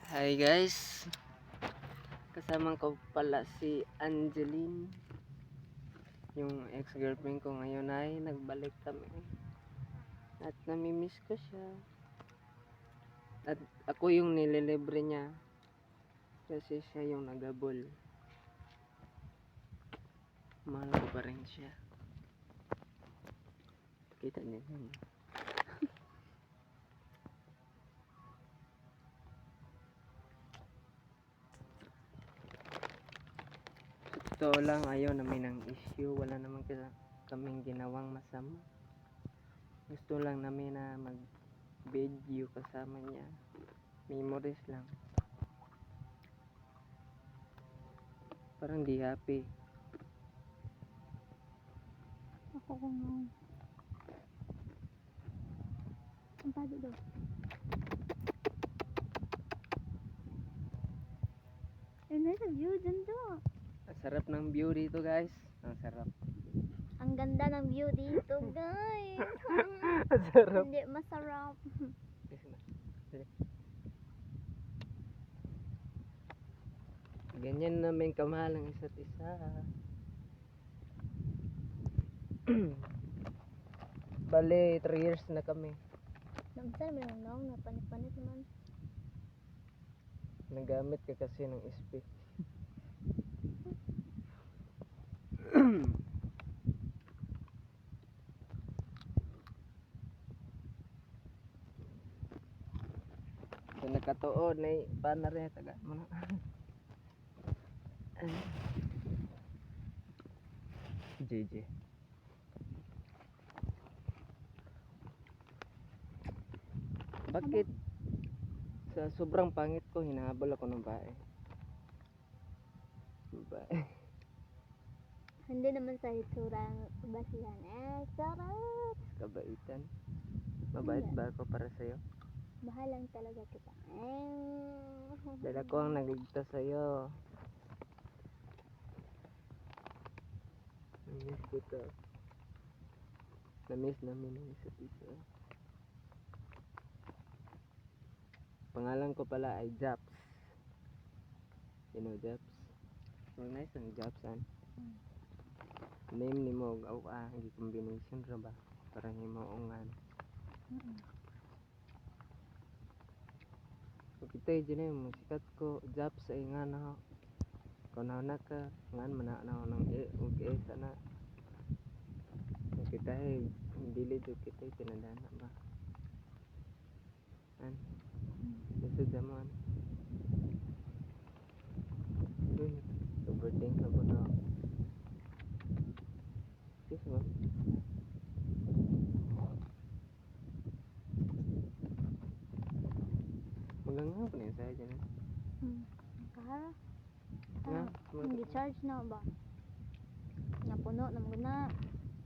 Hi guys, kasama ko pala si Angeline, yung ex-girlfriend ko ngayon ay nagbalik kami at namimiss ko siya at ako yung nililibre niya kasi siya yung nagabol. Mahal ko pa rin siya. Kita niyo yun. Totoo lang, ayaw namin ng issue, wala naman kaming ginawang masama. Gusto lang namin na mag video kasama niya, memories lang, parang di happy. Ako kung ang pado daw. Ay, nice view dyan do. Ang sarap ng view dito guys, ang sarap. Ang ganda ng view dito, guys. Ang sarap. Hindi masarap. Ganyan namin kamahal ang isa't isa. Bale, 3 years na kami. Nagsan mo yung naong na panit-panit naman. Nagamit ka kasi ng SP. So nakatuon ay paano rin taga mo na. JJ. Bakit sa sobrang pangit ko hinahabol ako ng bae? Bae. Hindi naman sa itsurang basihan. Sarap. Kabaitan. Mabait ba ako para sa'yo? Bahalang talaga kita. Dahil ako ang nagligtas sa'yo. Namiss ko to. Namiss namin ang isa't isa. Pangalan ko pala ay Japs. You know Japs? So nice ang Japs an. Name ni mo ang combination ra ba? Para himo ungan. Kita dyan mo sikat ko Japs ay nga na. Kung na ka ngan mana na nang sana. Kita ay dili jud kita tinadana ba. An. Ito zaman. Overthink na po na. Yes, ma'am. Maganga po na yung sa'yo dyan. Kahara. Nga? Hindi charge na ba? Napuno na muna.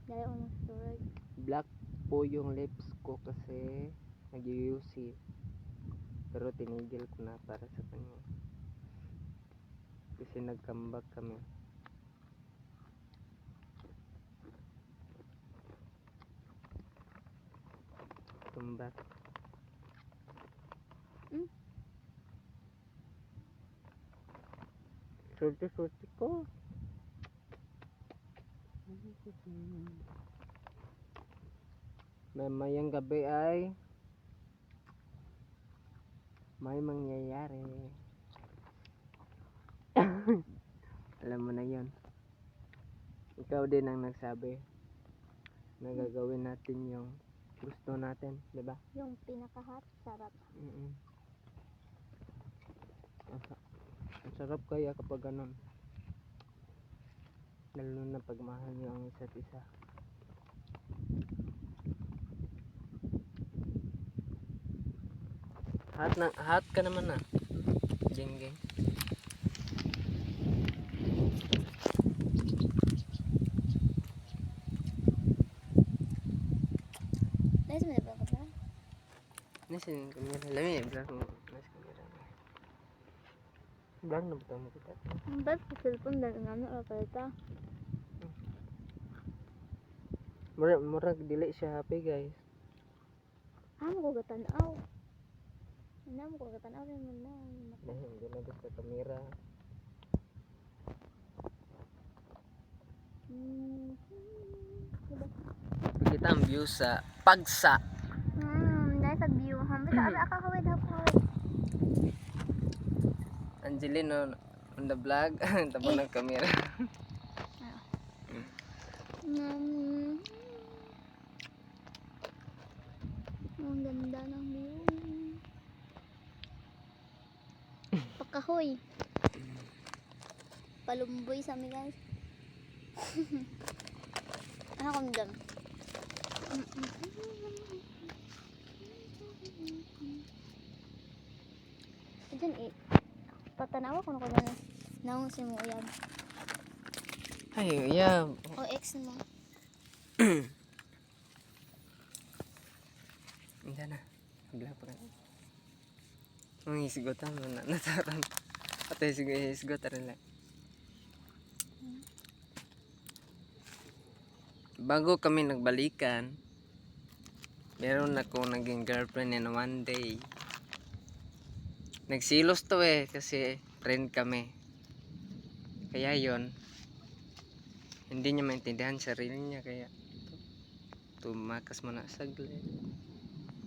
Dahil ako ng storage. Black po yung lips ko kasi nag-UC. Pero tinigil ko na para sa kanya. Kasi nag-comeback kami. Comeback. Sorte ko. Mamayang gabi ay may mangyayari. Alam mo na yon. Ikaw din ang nagsabi na gagawin natin yung gusto natin, di ba? Yung pinaka-hot, sarap. Ang sarap kaya kapag ganun. Lalo na pagmahal nyo ang isa't isa. Hot ka naman na. Geng. Nice mo na ba ka? Nice yung kamera. Lami, black mo. Nice kamera. Black na butang mo kita. Ang bad sa cellphone dahil nga ano palita. Murag dili siya happy guys. Amo ko gatanaw. Amo ko gatanaw rin mo na. Diyan na sa kamera. Diba? Kita ang view sa Pagsa. Dahil sa view. Hambit abi akakawid ako. Angeline on the vlog. Tabang ng kamera. Ang ganda ng view. Pagkahoy. Palumboy sa amin guys. Ano kung dyan? Dyan eh. Patanawa ko na ko na naong si mo yan. Ay, yeah. O ex mo. Hindi na. Vlog pa ka. Ang hisgotan mo na. Natatan. At hisgotan rin lang. Bago kami nagbalikan, meron ako naging girlfriend in one day. Nagsilos to eh, kasi friend kami. Kaya yon hindi niya maintindihan sarili niya, kaya tumakas mo na saglit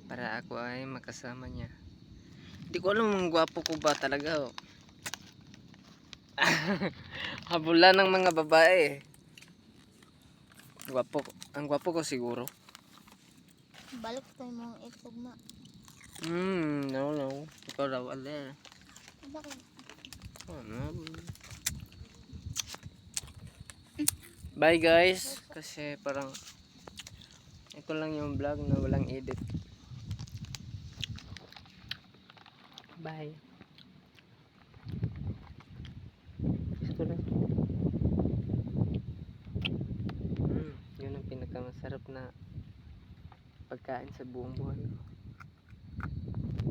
para ako ay makasama niya. Hindi ko alam ang gwapo ko ba talaga oh. Habula ng mga babae. Gwapo, ang gwapo ko siguro. Balik tayo mong itugma. No. Ikaw daw, ale. Bakit? Oh, no. Bye guys, kasi parang ito lang yung vlog na walang edit. Bye. Gusto lang. Yun ang pinakamasarap na pagkain sa buong buhay ko.